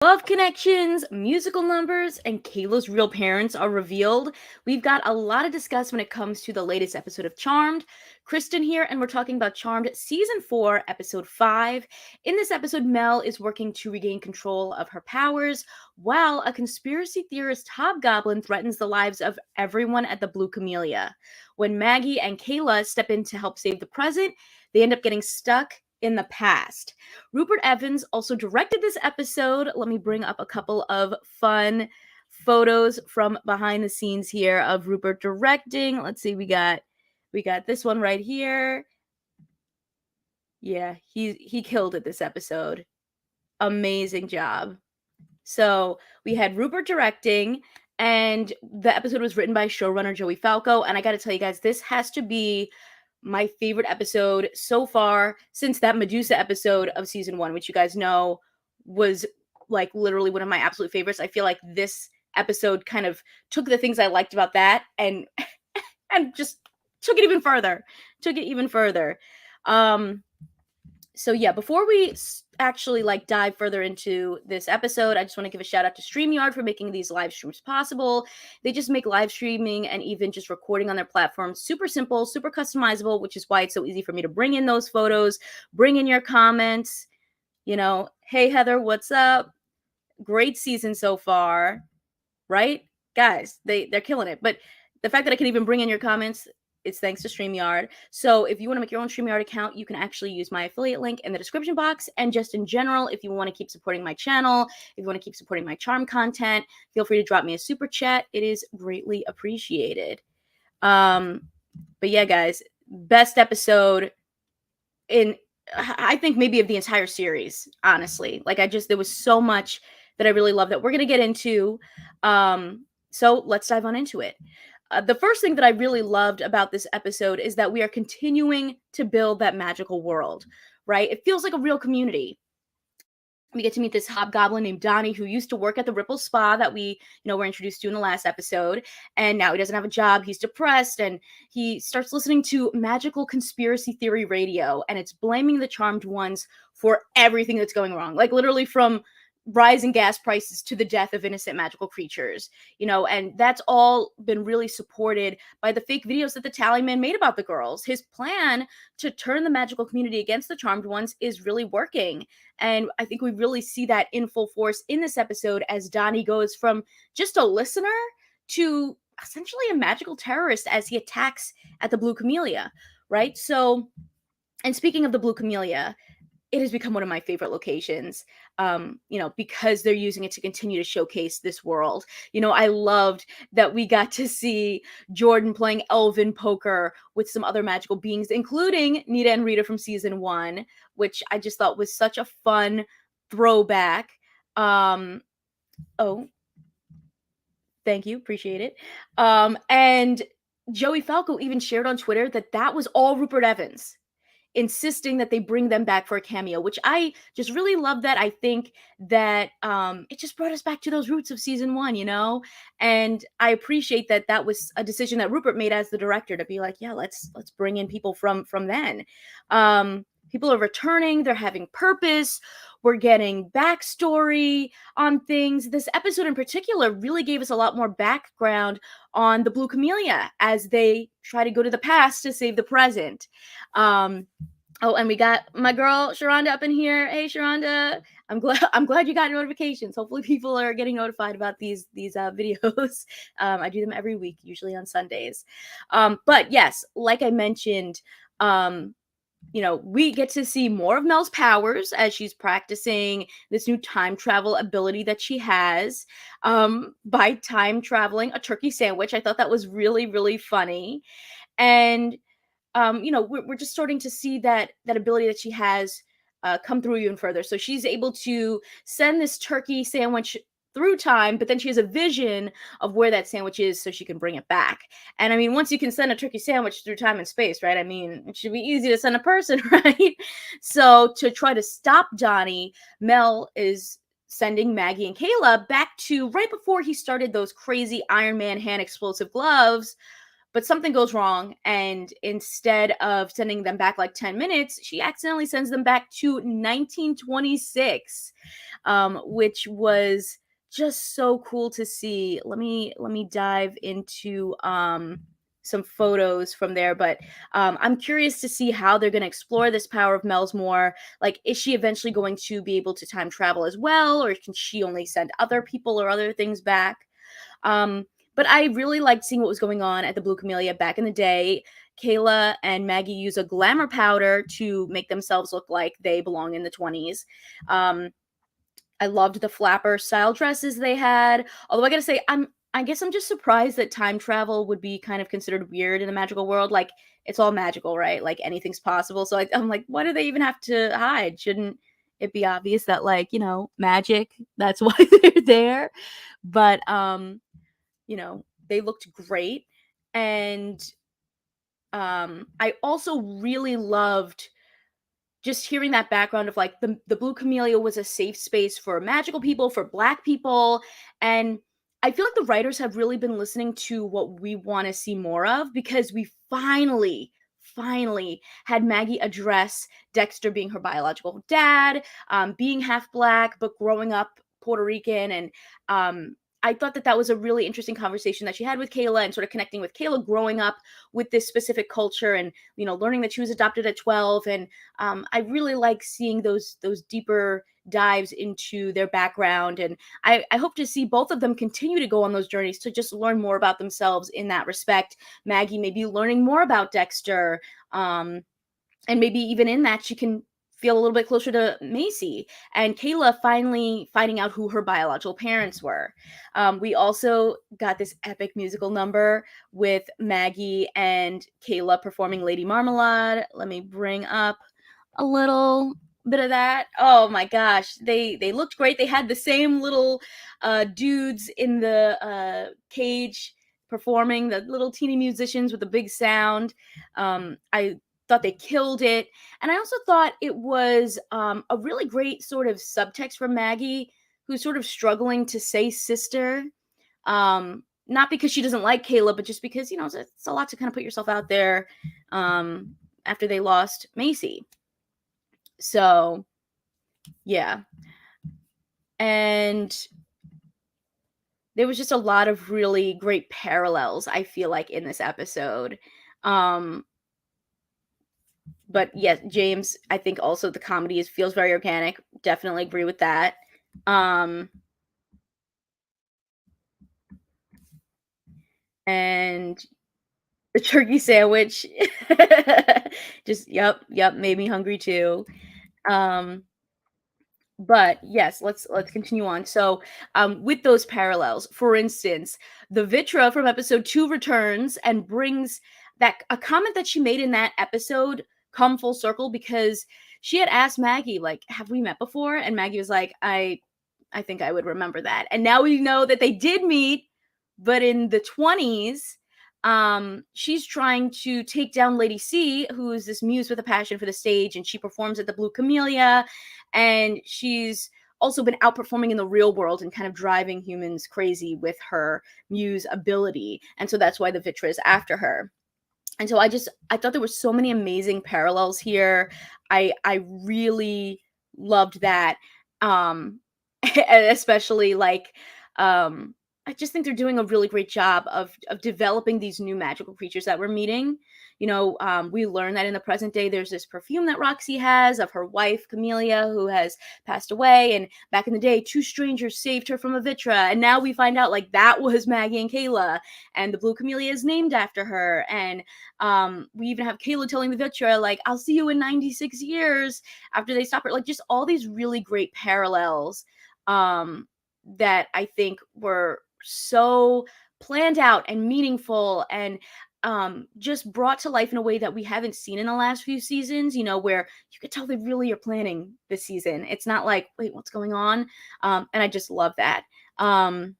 Love connections, musical numbers, and Kayla's real parents are revealed. We've got a lot to discuss when it comes to the latest episode of Charmed. Kristen here, and we're talking about Charmed Season 4, Episode 5. In this episode, Mel is working to regain control of her powers, while a conspiracy theorist hobgoblin threatens the lives of everyone at the Blue Camellia. When Maggie and Kayla step in to help save the present, they end up getting stuck in the past. Rupert Evans also directed this episode. Let me bring up a couple of fun photos from behind the scenes here of Rupert directing. Let's see, we got this one right here. Yeah, he killed it this episode. Amazing job. So, we had Rupert directing, and the episode was written by showrunner Joey Falco, and I got to tell you guys, this has to be my favorite episode so far since that Medusa episode of season 1, which you guys know was like literally one of my absolute favorites. I feel like this episode kind of took the things I liked about that and just took it even further. So yeah, before we actually dive further into this episode, I just want to give a shout out to StreamYard for making these live streams possible. They just make live streaming and even just recording on their platform super simple, super customizable, which is why it's so easy for me to bring in those photos, bring in your comments. Hey Heather, what's up? Great season so far, right? Guys, they're killing it. But the fact that I can even bring in your comments, it's thanks to StreamYard. So if you want to make your own StreamYard account, you can actually use my affiliate link in the description box. And just in general, if you want to keep supporting my channel, if you want to keep supporting my charm content, feel free to drop me a super chat. It is greatly appreciated. But yeah, guys, best episode in, I think, maybe of the entire series, honestly. There was so much that I really love that we're going to get into. So let's dive on into it. The first thing that I really loved about this episode is that we are continuing to build that magical world, right? It feels like a real community. We get to meet this hobgoblin named Donnie who used to work at the Ripple Spa that we, were introduced to in the last episode. And now he doesn't have a job. He's depressed and he starts listening to magical conspiracy theory radio. And it's blaming the Charmed Ones for everything that's going wrong. Like literally from rising gas prices to the death of innocent magical creatures, and that's all been really supported by the fake videos that the Tallyman made about the girls. His plan to turn the magical community against the Charmed Ones is really working. And I think we really see that in full force in this episode as Donnie goes from just a listener to essentially a magical terrorist as he attacks at the Blue Camellia, right? So, and speaking of the Blue Camellia, it has become one of my favorite locations, because they're using it to continue to showcase this world. I loved that we got to see Jordan playing elven poker with some other magical beings, including Nita and Rita from season 1, which I just thought was such a fun throwback. Oh, thank you. Appreciate it. And Joey Falco even shared on Twitter that was all Rupert Evans, insisting that they bring them back for a cameo, which I just really love. That I think that it just brought us back to those roots of season 1, and I appreciate that was a decision that Rupert made as the director to be like, yeah, let's bring in people from then. People are returning, they're having purpose, we're getting backstory on things. This episode in particular really gave us a lot more background on the Blue Camellia as they try to go to the past to save the present. Oh, and we got my girl Sharonda up in here. Hey, Sharonda, I'm glad you got notifications. Hopefully, people are getting notified about these videos. I do them every week, usually on Sundays. But yes, like I mentioned, we get to see more of Mel's powers as she's practicing this new time travel ability that she has by time traveling a turkey sandwich. I thought that was really, really funny. And we're just starting to see that ability that she has come through even further. So she's able to send this turkey sandwich through time, but then she has a vision of where that sandwich is so she can bring it back. And I mean, once you can send a turkey sandwich through time and space, right? I mean, it should be easy to send a person, right? So to try to stop Donnie, Mel is sending Maggie and Kayla back to right before he started those crazy Iron Man hand explosive gloves but something goes wrong, and instead of sending them back like 10 minutes, she accidentally sends them back to 1926, which was just so cool to see. Let me dive into some photos from there, but I'm curious to see how they're going to explore this power of Mel's more. Like, is she eventually going to be able to time travel as well, or can she only send other people or other things back? Um, but I really liked seeing what was going on at the Blue Camellia back in the day. Kayla and Maggie use a glamour powder to make themselves look like they belong in the 20s. Um, I loved the flapper style dresses they had. Although I gotta say, I guess I'm just surprised that time travel would be kind of considered weird in the magical world. Like, it's all magical, right? Like, anything's possible. So I'm like, why do they even have to hide? Shouldn't it be obvious that, like, magic, that's why they're there? But they looked great. And I also really loved just hearing that background of, like, the Blue Camellia was a safe space for magical people, for Black people, and I feel like the writers have really been listening to what we want to see more of, because we finally had Maggie address Dexter being her biological dad, being half Black but growing up Puerto Rican, and I thought that that was a really interesting conversation that she had with Kayla, and sort of connecting with Kayla growing up with this specific culture, and learning that she was adopted at 12. And I really like seeing those deeper dives into their background, and I hope to see both of them continue to go on those journeys to just learn more about themselves in that respect. Maggie maybe learning more about Dexter, and maybe even in that she can feel a little bit closer to Macy, and Kayla finally finding out who her biological parents were. We also got this epic musical number with Maggie and Kayla performing Lady Marmalade. Let me bring up a little bit of that. Oh my gosh, they looked great. They had the same little dudes in the cage performing, the little teeny musicians with the big sound. I thought they killed it, and I also thought it was a really great sort of subtext for Maggie, who's sort of struggling to say sister. Not because she doesn't like Kayla, but just because it's a lot to kind of put yourself out there after they lost Macy. So, yeah. And there was just a lot of really great parallels, I feel like, in this episode. But yes, James, I think also the comedy feels very organic. Definitely agree with that. And the turkey sandwich just yep, made me hungry too. Um but yes, let's continue on. So, with those parallels, for instance, the Vitra from episode 2 returns and brings that a comment that she made in that episode come full circle, because she had asked Maggie, like, "Have we met before?" And Maggie was like, I think I would remember that." And now we know that they did meet, but in the 20s. She's trying to take down Lady C, who is this muse with a passion for the stage, and she performs at the Blue Camellia, and she's also been outperforming in the real world and kind of driving humans crazy with her muse ability. And so that's why the Vitra is after her. And so I thought there were so many amazing parallels here. I really loved that. Um especially like I just think they're doing a really great job of developing these new magical creatures that we're meeting. We learn that in the present day, there's this perfume that Roxy has of her wife, Camellia, who has passed away. And back in the day, two strangers saved her from a Vitra. And now we find out, like, that was Maggie and Kayla. And the Blue Camellia is named after her. And we even have Kayla telling the Vitra, like, "I'll see you in 96 years," after they stop her. Like, just all these really great parallels that I think were so planned out and meaningful, and just brought to life in a way that we haven't seen in the last few seasons, where you could tell they really are planning this season. It's not like, wait, what's going on? And I just love that. And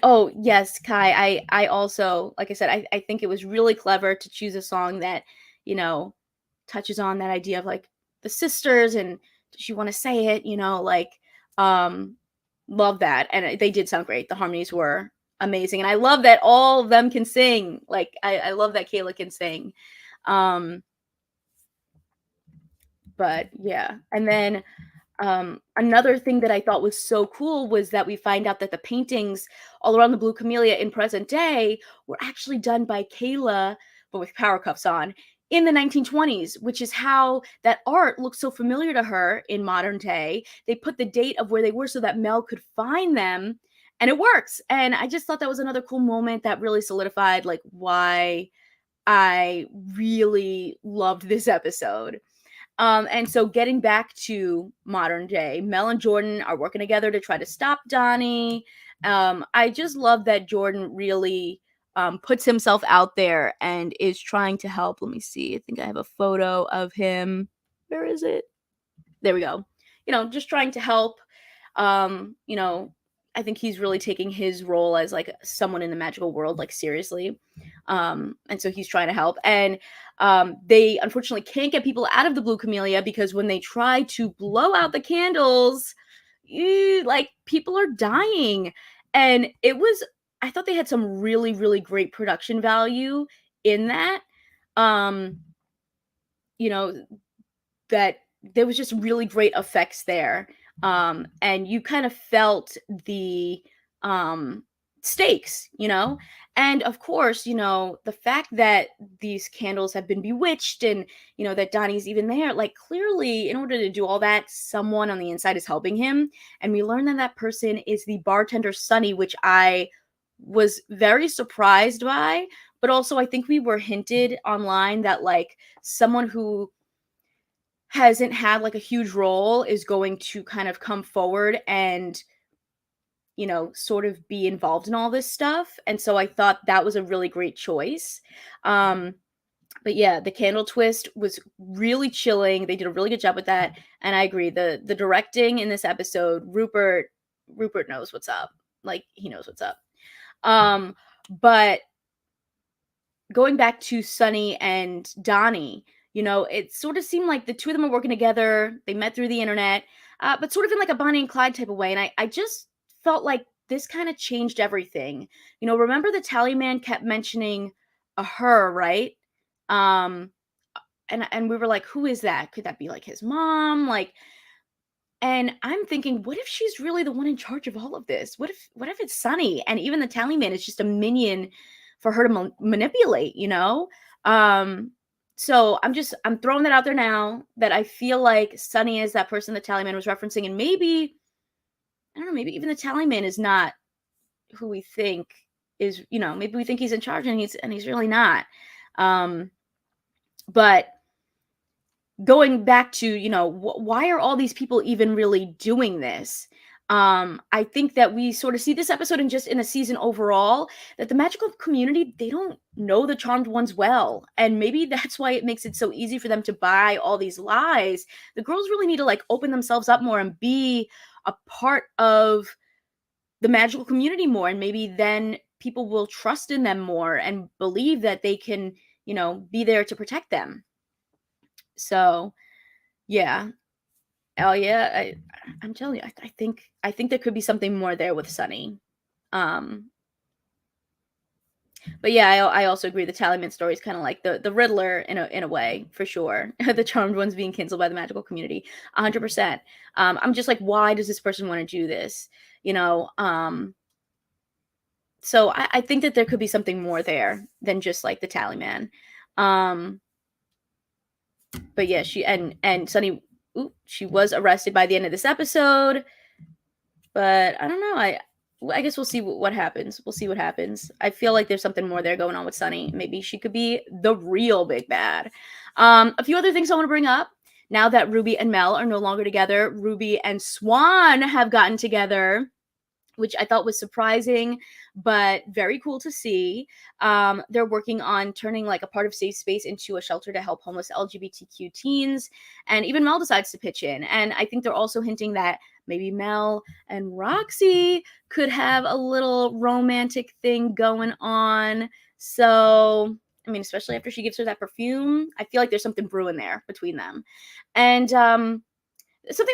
oh yes, Kai, I also, like I said, I think it was really clever to choose a song that, touches on that idea of, like, the sisters, and does she want to say it, like, love that. And they did sound great. The harmonies were amazing. And I love that all of them can sing. Like I love that Kayla can sing. Um, but yeah. And then another thing that I thought was so cool was that we find out that the paintings all around the Blue Camellia in present day were actually done by Kayla, but with power cuffs on, in the 1920s, which is how that art looks so familiar to her in modern day. They put the date of where they were so that Mel could find them, and it works. And I just thought that was another cool moment that really solidified like why I really loved this episode. And so getting back to modern day, Mel and Jordan are working together to try to stop Donnie. I just love that Jordan really puts himself out there and is trying to help. Let me see. I think I have a photo of him. Where is it? There we go. Just trying to help. You know, I think he's really taking his role as like someone in the magical world like seriously. And so he's trying to help. And they unfortunately can't get people out of the Blue Camellia because when they try to blow out the candles, like people are dying. And I thought they had some really, really great production value in that. Um, you know, that there was just really great effects there. And you kind of felt the um stakes. And of course, the fact that these candles have been bewitched and that Donnie's even there, like clearly in order to do all that, someone on the inside is helping him. And we learn that that person is the bartender Sonny, which I was very surprised by, but also I think we were hinted online that like someone who hasn't had like a huge role is going to kind of come forward and sort of be involved in all this stuff. And so I thought that was a really great choice. um but yeah, the candle twist was really chilling. They did a really good job with that, and I agree, the directing in this episode, Rupert knows what's up. Like he knows what's up. But going back to Sunny and Donnie, it sort of seemed like the two of them are working together. They met through the internet, but sort of in like a Bonnie and Clyde type of way. And I just felt like this kind of changed everything. Remember the tally man kept mentioning a her, right? Um, and we were like, who is that? Could that be like his mom? Like, and I'm thinking, what if she's really the one in charge of all of this? What if it's Sunny and even the tally man is just a minion for her to manipulate? Um so I'm throwing that out there now that I feel like Sunny is that person the tally man was referencing, and maybe I don't know, maybe even the tally man is not who we think is, maybe we think he's in charge and he's really not. But going back to why are all these people even really doing this. I think that we sort of see this episode and just in a season overall that the magical community, they don't know the charmed ones well, and maybe that's why it makes it so easy for them to buy all these lies. The girls really need to like open themselves up more and be a part of the magical community more, and maybe then people will trust in them more and believe that they can be there to protect them. So yeah. Oh yeah, I'm telling you, I think there could be something more there with Sunny. Um, but yeah, I also agree the Tallyman story is kind of like the Riddler in a way, for sure. The charmed ones being canceled by the magical community, 100%. I'm just like, why does this person want to do this? You know, so I think that there could be something more there than just like the Tallyman. Um, but yeah, and Sunny, she was arrested by the end of this episode. But I don't know. I guess we'll see what happens. We'll see what happens. I feel like there's something more there going on with Sunny. Maybe she could be the real big bad. A few other things I want to bring up. Now that Ruby and Mel are no longer together, Ruby and Swan have gotten together, which I thought was surprising, but very cool to see. They're working on turning like a part of Safe Space into a shelter to help homeless LGBTQ teens, and even Mel decides to pitch in. And I think they're also hinting that maybe Mel and Roxy could have a little romantic thing going on. So, I mean, especially after she gives her that perfume, I feel like there's something brewing there between them. And something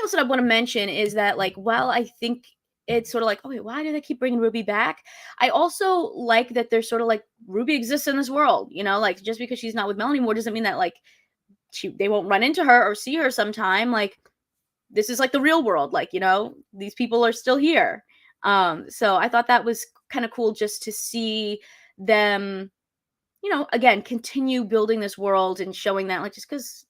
else that I want to mention is that, like, while I think it's sort of like, okay, why do they keep bringing Ruby back? I also like that there's sort of like Ruby exists in this world, like just because she's not with Mel anymore doesn't mean that like they won't run into her or see her sometime. Like this is like the real world, like, these people are still here. So I thought that was kind of cool just to see them, again, continue building this world and showing that like just because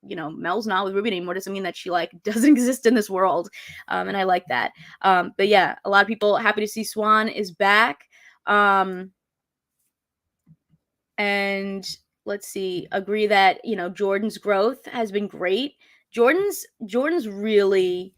Mel's not with Ruby anymore doesn't mean that she like doesn't exist in this world. And I like that. But yeah, a lot of people happy to see Swan is back. And let's see, agree that, Jordan's growth has been great. Jordan's really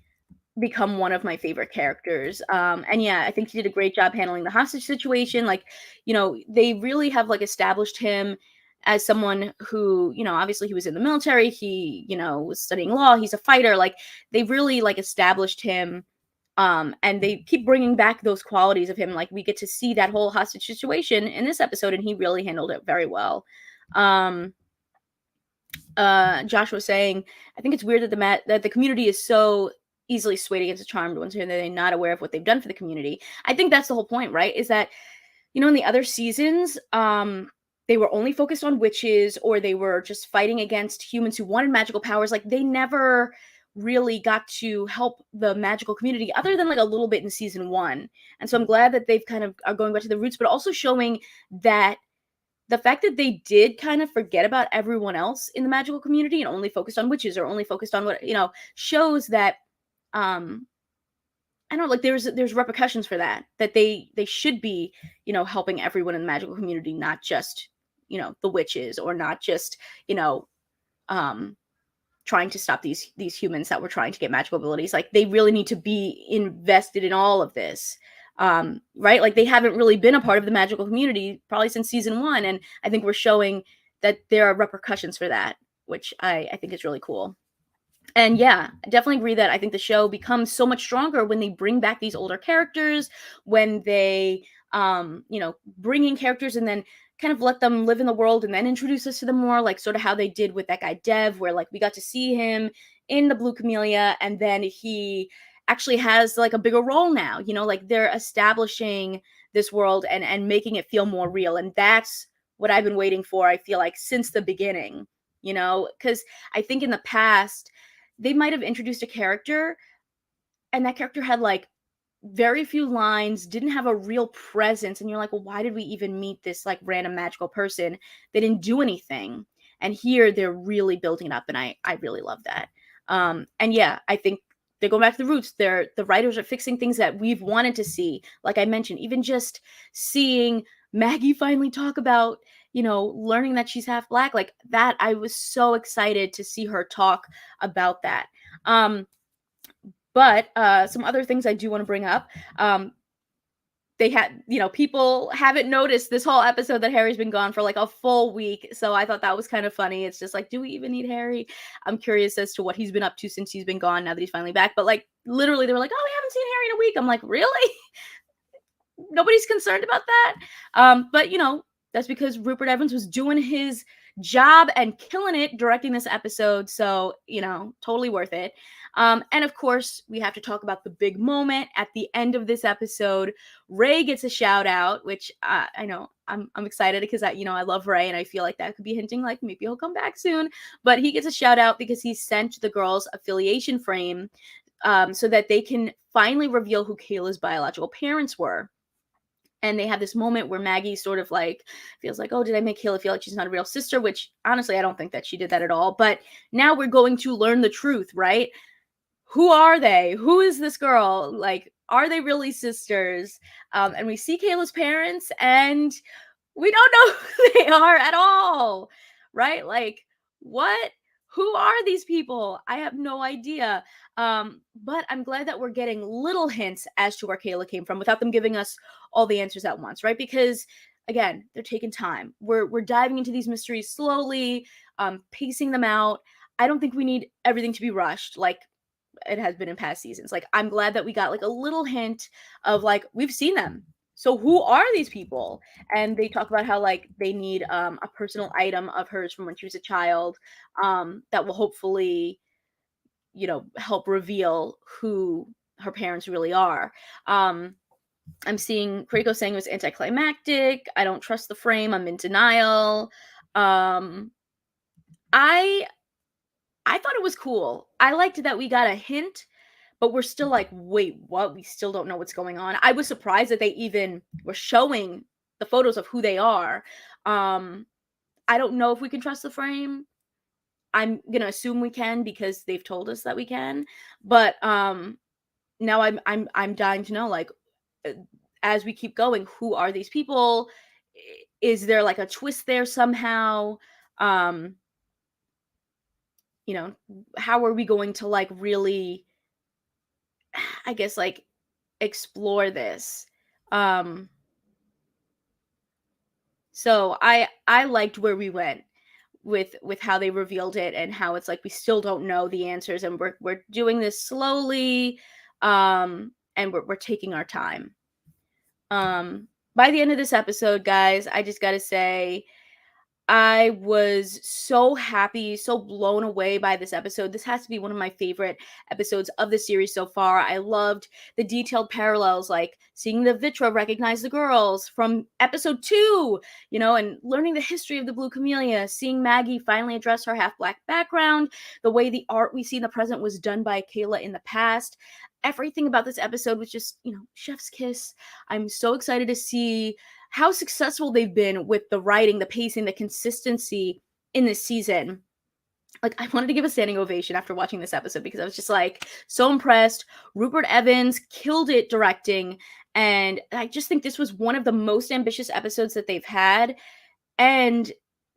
become one of my favorite characters. And yeah, I think he did a great job handling the hostage situation. Like, they really have like established him as someone who, obviously he was in the military, he, was studying law, he's a fighter. Like they really like established him. And they keep bringing back those qualities of him. Like we get to see that whole hostage situation in this episode, and he really handled it very well. Josh was saying, I think it's weird that the community is so easily swayed against the charmed ones, and they're not aware of what they've done for the community. I think that's the whole point, right? Is that, in the other seasons, they were only focused on witches, or they were just fighting against humans who wanted magical powers. Like they never really got to help the magical community other than like a little bit in season 1. And so I'm glad that they've kind of are going back to the roots, but also showing that the fact that they did kind of forget about everyone else in the magical community and only focused on witches or only focused on what, shows that, I don't know, like there's repercussions for that they should be, helping everyone in the magical community, not just, the witches, or not just, trying to stop these humans that were trying to get magical abilities. Like they really need to be invested in all of this. Right? Like they haven't really been a part of the magical community probably since season 1. And I think we're showing that there are repercussions for that, which I think is really cool. And yeah, I definitely agree that I think the show becomes so much stronger when they bring back these older characters, when they, bring in characters and then kind of let them live in the world and then introduce us to them more, like sort of how they did with that guy Dev, where like we got to see him in the Blue Camellia, and then he actually has like a bigger role now, like they're establishing this world and making it feel more real. And that's what I've been waiting for, I feel like, since the beginning, because I think in the past, they might have introduced a character and that character had like very few lines, didn't have a real presence, and you're like, well, why did we even meet this like random magical person? They didn't do anything. And here they're really building it up, and I really love that. And yeah, I think they're going back to the roots. The writers are fixing things that we've wanted to see. Like I mentioned, even just seeing Maggie finally talk about, learning that she's half Black, like that, I was so excited to see her talk about that. But some other things I do want to bring up. They had, people haven't noticed this whole episode that Harry's been gone for like a full week. So I thought that was kind of funny. It's just like, do we even need Harry? I'm curious as to what he's been up to since he's been gone, now that he's finally back. But like literally they were like, oh, we haven't seen Harry in a week. I'm like, really? Nobody's concerned about that. But that's because Rupert Evans was doing his job and killing it directing this episode. So, totally worth it. And of course, we have to talk about the big moment at the end of this episode. Ray gets a shout out, which I know I'm excited because I love Ray, and I feel like that could be hinting like maybe he'll come back soon. But he gets a shout out because he sent the girls affiliation frame so that they can finally reveal who Kayla's biological parents were. And they have this moment where Maggie sort of like feels like, oh, did I make Kayla feel like she's not a real sister? Which honestly, I don't think that she did that at all. But now we're going to learn the truth, right? Who are they? Who is this girl? Like, are they really sisters? And we see Kayla's parents, and we don't know who they are at all, right? Like, what? Who are these people? I have no idea. But I'm glad that we're getting little hints as to where Kayla came from without them giving us all the answers at once, right? Because again, they're taking time. We're diving into these mysteries slowly, pacing them out. I don't think we need everything to be rushed like it has been in past seasons. Like, I'm glad that we got like a little hint of like, we've seen them. So who are these people? And they talk about how like they need a personal item of hers from when she was a child that will hopefully, help reveal who her parents really are. Um, I'm seeing Kuriko saying it was anticlimactic. I don't trust the frame. I'm in denial. Um, I I thought it was cool. I liked that we got a hint, but we're still like, wait, what? We still don't know what's going on. I was surprised that they even were showing the photos of who they are. Um, I don't know if we can trust the frame. I'm gonna assume we can because they've told us that we can. But now I'm dying to know, like, uh, as we keep going, who are these people? Is there like a twist there somehow? Um, you know, how are we going to like really, I guess, like explore this? Um, so I liked where we went with how they revealed it and how it's like we still don't know the answers and we're doing this slowly, and we're taking our time. By the end of this episode, guys, I just got to say I was so happy, so blown away by this episode. This has to be one of my favorite episodes of the series so far. I loved the detailed parallels, like seeing the Vitra recognize the girls from episode 2, and learning the history of the Blue Camellia, seeing Maggie finally address her half black background, the way the art we see in the present was done by Kayla in the past. Everything about this episode was just, chef's kiss. I'm so excited to see how successful they've been with the writing, the pacing, the consistency in this season. Like, I wanted to give a standing ovation after watching this episode because I was just like so impressed. Rupert Evans killed it directing, and I just think this was one of the most ambitious episodes that they've had, and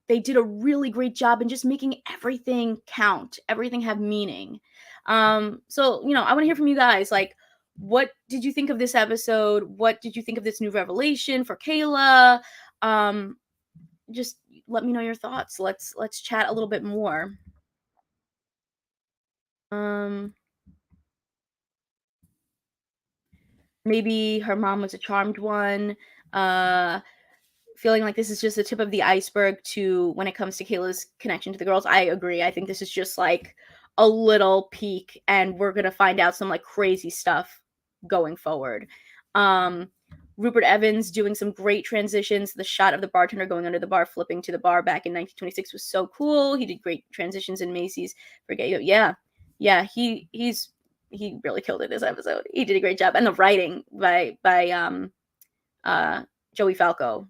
they did a really great job in just making everything count, everything have meaning. So, I want to hear from you guys. Like, what did you think of this episode? What did you think of this new revelation for Kayla? Um, just let me know your thoughts. Let's chat a little bit more. Um, Maybe her mom was a charmed one. Uh, Feeling like this is just the tip of the iceberg to when it comes to Kayla's connection to the girls. I agree. I think this is just like a little peek, and we're gonna find out some like crazy stuff going forward. Um, Rupert Evans doing some great transitions. The shot of the bartender going under the bar, flipping to the bar back in 1926 was so cool. He did great transitions in Macy's. Forget you. Yeah. He really killed it this episode. He did a great job, and the writing by uh Joey Falco,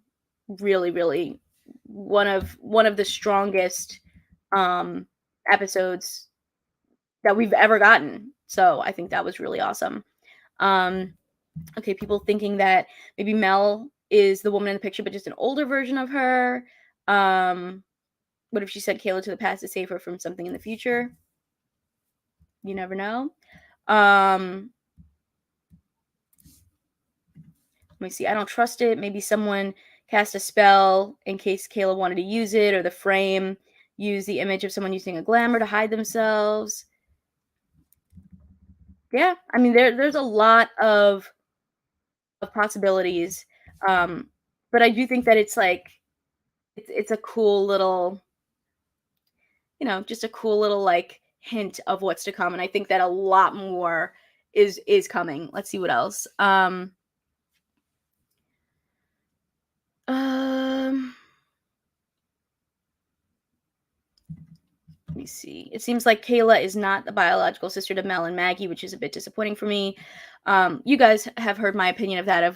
really, really one of the strongest um episodes that we've ever gotten. So I think that was really awesome. Um okay, people thinking that maybe Mel is the woman in the picture, but just an older version of her. What if she sent Kayla to the past to save her from something in the future? You never know. Um Let me see. I don't trust it. Maybe someone cast a spell in case Kayla wanted to use it, or the frame use the image of someone using a glamour to hide themselves. Yeah, I mean there's a lot of possibilities. Um, but I do think that it's like it's a cool little, just a cool little like hint of what's to come. And I think that a lot more is coming. Let's see what else. Um Let me see. It seems like Kayla is not the biological sister to Mel and Maggie, which is a bit disappointing for me. You guys have heard my opinion of that.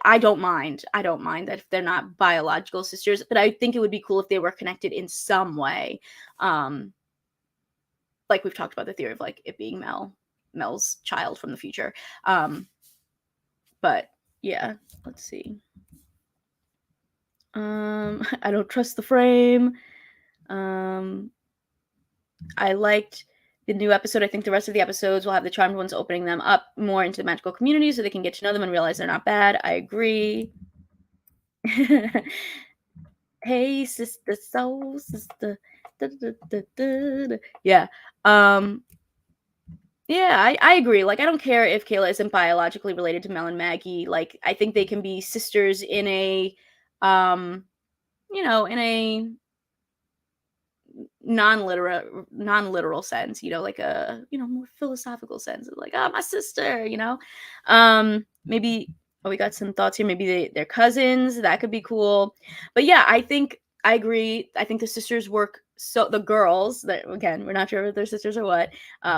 I don't mind. I don't mind that if they're not biological sisters, but I think it would be cool if they were connected in some way. Um, like we've talked about the theory of like it being Mel's child from the future. But yeah, let's see. I don't trust the frame. Um, I liked the new episode. I think the rest of the episodes will have the charmed ones opening them up more into the magical community so they can get to know them and realize they're not bad. I agree. Hey, sister, soul sister. Da, da, da, da, da. Yeah. Um, yeah, I agree. Like, I don't care if Kayla isn't biologically related to Mel and Maggie. Like, I think they can be sisters in a, in a non-literal sense, like a, more philosophical sense of like, oh, my sister. Maybe, oh, we got some thoughts here. Maybe they're cousins. That could be cool. But yeah, I agree. I think the sisters work, so the girls, that, again, we're not sure if they're sisters or what,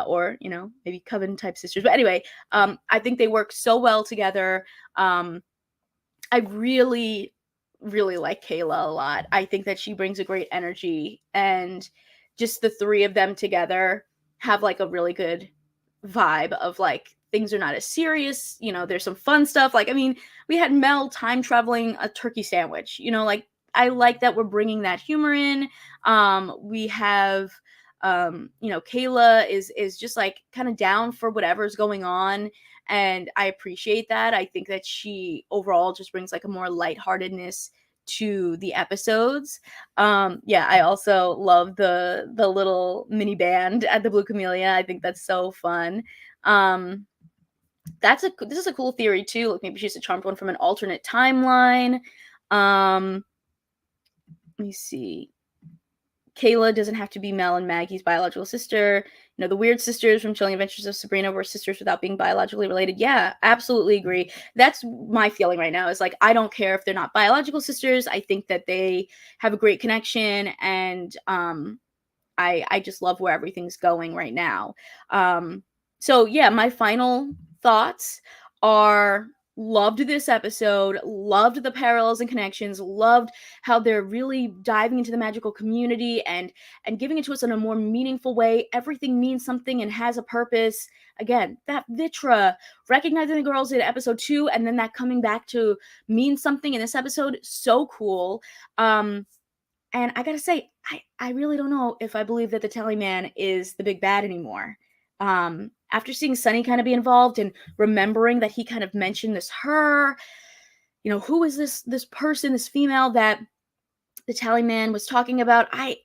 or maybe coven type sisters. But anyway, I think they work so well together. I really, really like Kayla a lot. I think that she brings a great energy, and just the three of them together have like a really good vibe of like things are not as serious. There's some fun stuff. Like, I mean, we had Mel time traveling a turkey sandwich. Like, I like that we're bringing that humor in. We have Kayla is just like kind of down for whatever's going on, and I appreciate that. I think that she overall just brings like a more lightheartedness to the episodes. Yeah, I also love the little mini band at the Blue Camellia. I think that's so fun. This is a cool theory too. Like, maybe she's a charmed one from an alternate timeline. Let me see. Kayla doesn't have to be Mel and Maggie's biological sister. The Weird Sisters from Chilling Adventures of Sabrina were sisters without being biologically related. Yeah, absolutely agree. That's my feeling right now, is like, I don't care if they're not biological sisters. I think that they have a great connection, and I just love where everything's going right now. So yeah, my final thoughts are, loved this episode, loved the parallels and connections, loved how they're really diving into the magical community and giving it to us in a more meaningful way. Everything means something and has a purpose. Again, that Vitra, recognizing the girls in episode 2, and then that coming back to mean something in this episode, so cool. And I gotta say, I really don't know if I believe that the Tallyman is the big bad anymore. After seeing Sunny kind of be involved and remembering that he kind of mentioned this who is this person, this female that the Tallyman was talking about? I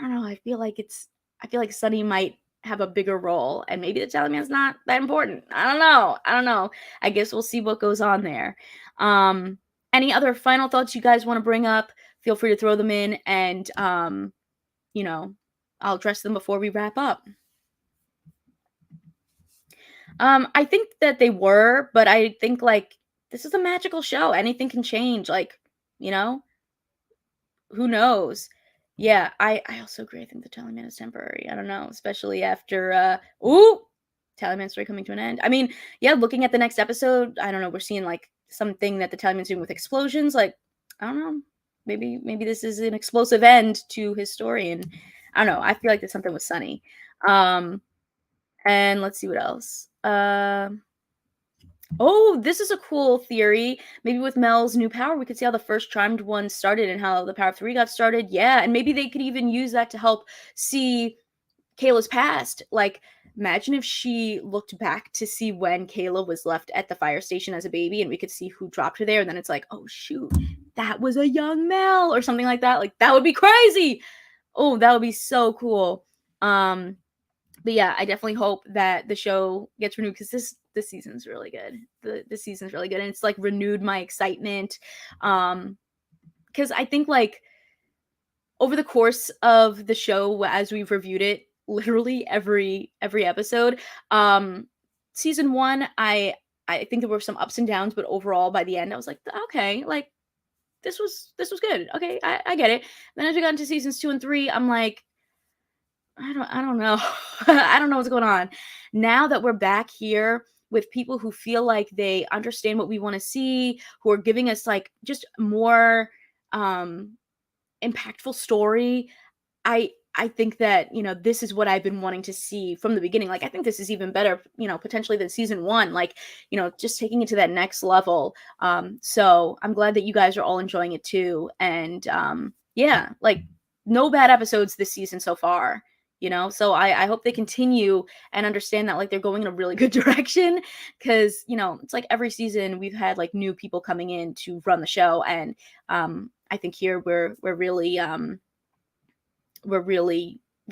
don't know. I feel like Sunny might have a bigger role, and maybe the Tallyman's not that important. I don't know. I guess we'll see what goes on there. Any other final thoughts you guys want to bring up? Feel free to throw them in, and I'll address them before we wrap up. I think that they were, but I think like this is a magical show. Anything can change. Like, who knows? Yeah, I also agree. I think the Tallyman is temporary. I don't know, especially after Tallyman story coming to an end. I mean, yeah, looking at the next episode, I don't know, we're seeing like something that the Tallyman's doing with explosions. Like, I don't know. Maybe this is an explosive end to his story, and I don't know. I feel like there's something with Sunny. And let's see what else. This is a cool theory. Maybe with Mel's new power, we could see how the first charmed one started and how the power of 3 got started. Yeah, and maybe they could even use that to help see Kayla's past. Like, imagine if she looked back to see when Kayla was left at the fire station as a baby, and we could see who dropped her there, and then it's like, oh shoot, that was a young Mel or something like that. Like, that would be crazy. Oh, that would be so cool. But yeah, I definitely hope that the show gets renewed, because this season's really good. The season's really good, and it's like renewed my excitement. Because I think like over the course of the show, as we've reviewed it, literally every episode, season 1, I think there were some ups and downs, but overall by the end I was like, okay, like this was good. Okay, I get it. Then as we got into seasons 2 and 3, I'm like, I don't know. I don't know what's going on. Now that we're back here with people who feel like they understand what we want to see, who are giving us like just more impactful story, I think that, this is what I've been wanting to see from the beginning. Like, I think this is even better, potentially than season 1, like, just taking it to that next level. So I'm glad that you guys are all enjoying it too. And yeah, like, no bad episodes this season so far. So I hope they continue and understand that like they're going in a really good direction, because it's like every season we've had like new people coming in to run the show, and I think here we're really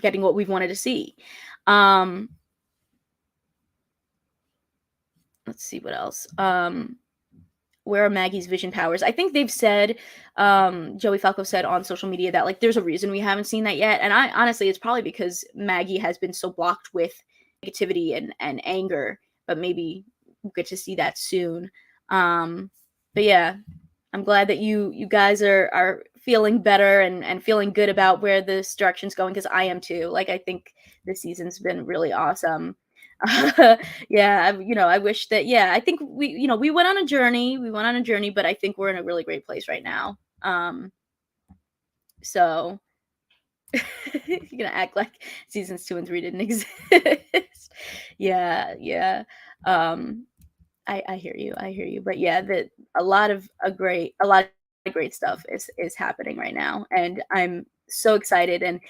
getting what we've wanted to see. Let's see what else. where are Maggie's vision powers? I think they've said, Joey Falco said on social media that like there's a reason we haven't seen that yet. And I honestly, it's probably because Maggie has been so blocked with negativity and anger, but maybe we'll get to see that soon. But yeah, I'm glad that you guys are feeling better and feeling good about where this direction's going, because I am too. Like, I think this season's been really awesome. Yeah, I wish that, yeah, I think we went on a journey, but I think we're in a really great place right now. So you're gonna act like seasons 2 and 3 didn't exist. Yeah. I hear you, but yeah, a lot of great stuff is happening right now, and I'm so excited, and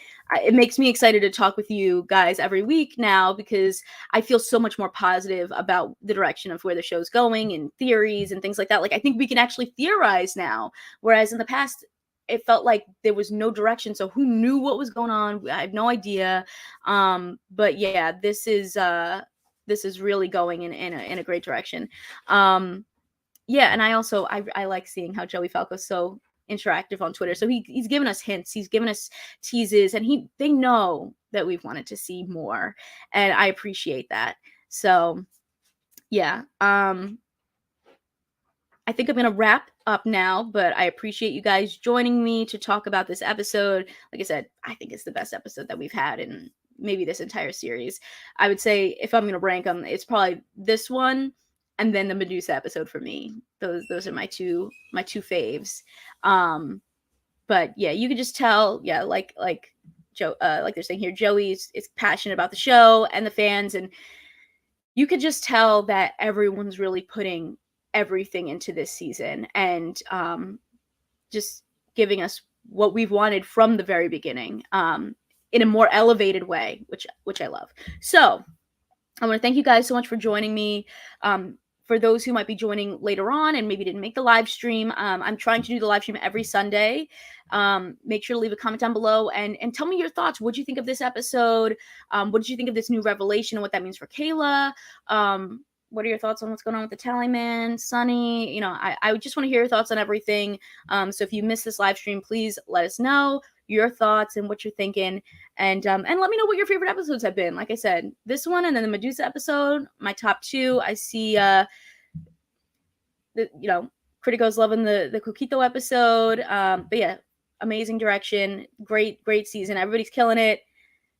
it makes me excited to talk with you guys every week now, because I feel so much more positive about the direction of where the show's going and theories and things like that. Like, I think we can actually theorize now, whereas in the past it felt like there was no direction, so who knew what was going on? I have no idea. But yeah, this is really going in a great direction. Yeah, and I like seeing how Joey Falco's so interactive on Twitter. So he's given us hints, he's given us teases, and they know that we've wanted to see more, and I appreciate that. So yeah, I think I'm gonna wrap up now, but I appreciate you guys joining me to talk about this episode. Like I said, I think it's the best episode that we've had in maybe this entire series. I would say if I'm gonna rank them, it's probably this one and then the Medusa episode for me. Those are my two faves. But yeah, you could just tell, yeah, like Joe, like they're saying here, Joey is passionate about the show and the fans, and you could just tell that everyone's really putting everything into this season, and just giving us what we've wanted from the very beginning, in a more elevated way, which I love. So I want to thank you guys so much for joining me. For those who might be joining later on and maybe didn't make the live stream, I'm trying to do the live stream every Sunday. Make sure to leave a comment down below and tell me your thoughts. What did you think of this episode? What did you think of this new revelation and what that means for Kayla? What are your thoughts on what's going on with the Tallyman, Sunny? I just want to hear your thoughts on everything. So if you missed this live stream, please let us know your thoughts and what you're thinking, and let me know what your favorite episodes have been. Like I said, this one and then the Medusa episode, my top two. I see Critico's loving the Coquito episode. But yeah, amazing direction, great season, everybody's killing it.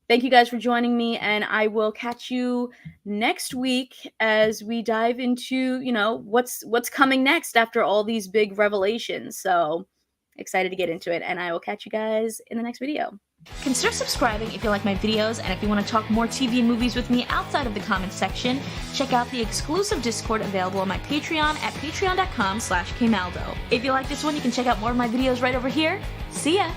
Thank you guys for joining me, and I will catch you next week as we dive into what's coming next after all these big revelations. So excited to get into it, and I will catch you guys in the next video. Consider subscribing if you like my videos, and if you want to talk more TV and movies with me outside of the comments section, check out the exclusive Discord available on my Patreon at patreon.com/kmaldo. If you like this one, you can check out more of my videos right over here. See ya!